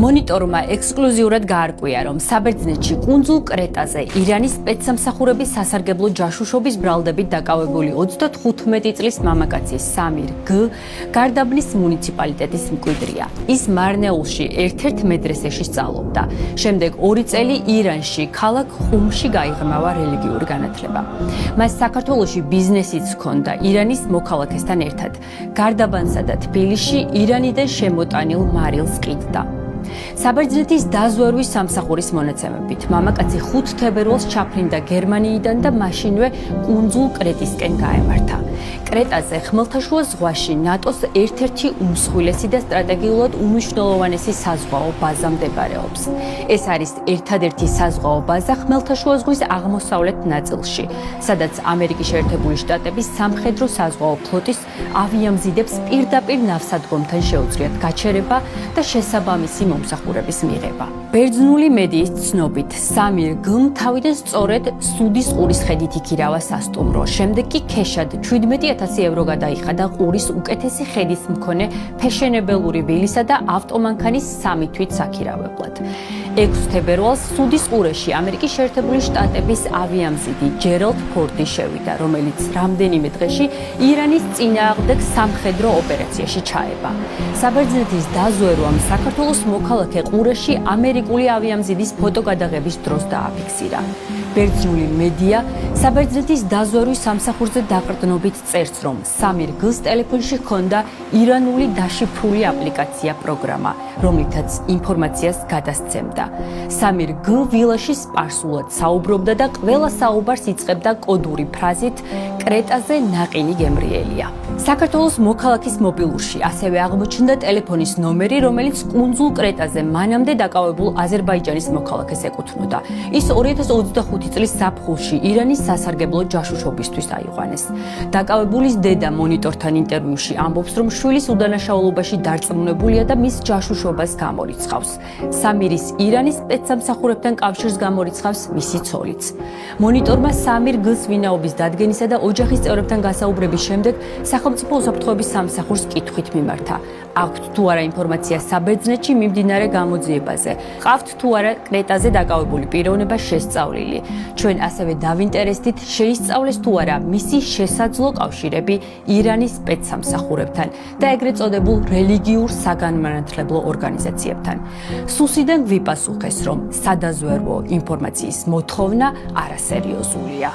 მონიტორმა ექსკლუზიურად გაარკვია, რომ საბერძნეთში კუნძულ კრეტაზე ირანის სპეცსამსახურების სასარგებლო ჯაშუშობის ბრალდებით დაკავებული 35 წლის მამაკაცი სამირ გ გარდაბნის მუნიციპალიტეტის მკვიდრია. ის მარნეულში ერთ-ერთ მედრესეში სწავლობდა. შემდეგ 2 წელი ირანში ქალაქ ხუმში გაიღრმავა რელიგიური განათლება. მას საქართველოში ბიზნესიც ჰქონდა ირანის მოქალაქესთან ერთად. გარდაბანსა და თბილისში ირანიდან შემოტანილ მარილს ყიდდა. საბერძნეთის დაზვერვის სამსახურის მონაცემებით მამაკაცი 5 თებერვალს ჩაფრინდა გერმანიიდან და მაშინვე კუნძულ კრეტისკენ გაემართა. კრეტაზე ხმელთაშუა ზღვაში ნატოს ერთ-ერთი უმსხვილესი და სტრატეგიულად უმნიშვნელოვანესი საზღვაო ბაზა მდებარეობს. ეს არის ერთადერთი საზღვაო ბაზა ხმელთაშუა ზღვის აღმოსავლეთ ნაწილში, სადაც ამერიკის შეერთებული შტატების სამხედრო საზღვაო ფლოტის ავიამზიდებს პირდაპირ ნავსადგომთან შეუძლიათ გაჩერება და შესაბამისი მომსახურების მიღება. ბერძნული მედიის ცნობით, სამირ გ-მ თავიდან სწორედ სუდის ყურის ხედით იქირავა სასტუმრო, შემდეგ კი ქეშად 17,000 ევრო გადაიხადა ყურის უკეთესი ხედის მქონე ფეშენებელური ვილისა და ავტომანქანის 3 თვით საქირავებლად. 6 თებერვალს სუდის ყურეში ამერიკის შეერთებული შტატების ავიამზიდი ჯერალდ ფორდი შევიდა, რომელიც რამდენიმე დღეში ირანის წინააღმდეგ სამხედრო ოპერაციაში ჩაება. საბერძნეთის დაზვერვამ საქართველოს მოქალაქე ყურეში ამერიკული ავიამზიდის ფოტოგადაღების დროს დააფიქსირა. ბერძნული მედია საბერძნეთის დაზვერვის სამსახურზე დაყრდნობით წერს, რომ სამირ გ-ს ტელეფონში ჰქონდა ირანული დაშიფრული აპლიკაცია პროგრამა, რომლითაც ინფორმაციას გადასცემდა. სამირ გ ვილაში სპარსულად საუბრობდა და ყველა საუბარს იწყებდა კოდური ფრაზით კრეტაზე ნაყინი გემრიელია. საქართველოს მოქალაქის მობილურში ასევე აღმოჩნდა ტელეფონის ნომერი, რომელიც კუნძულ კრეტაზე მანამდე დაკავებულ აზერბაიჯანის მოქალაქეს ეკუთვნოდა. ის 2025 წლის ზაფხულში ირანის სასარგებლო ჯაშუშობისთვის აიყვანეს. დაკავებულის დედა მონიტორთან ინტერვიუში ამბობს, რომ შვილის უდანაშაულობაში დარწმუნებულია და მის ჯაშუშობას გამორიცხავს. სამირის ირანის სპეცსამსახურებთან კავშირს გამორიცხავს მისი ცოლიც. მონიტორმა სამირ გ-ს ვინაობის დადგენისა და ოჯახის წევრებთან გასაუბრების შემდეგ სახელმწიფო უსაფრთხოების სამსახურს კითხვით მიმართა. აქვთ თუ არა ინფორმაცია საბერძნეთში მიმდინარე გამოძიებაზე? ყავთ თუ არა კრეტაზე დაკავებული პიროვნება შესწავლილი? ჩვენ ასევე დავინტერესდით, შეისწავლეს თუ არა მისი შესაძლო კავშირები ირანის სპეცსამსახურებთან და ეგრეთ წოდებულ რელიგიურ საგანმანათლებლო ორგანიზაციებთან. სუსიდან გვიპასუხეს, რომ სადაზვერვო ინფორმაციის მოთხოვნა არასერიოზულია.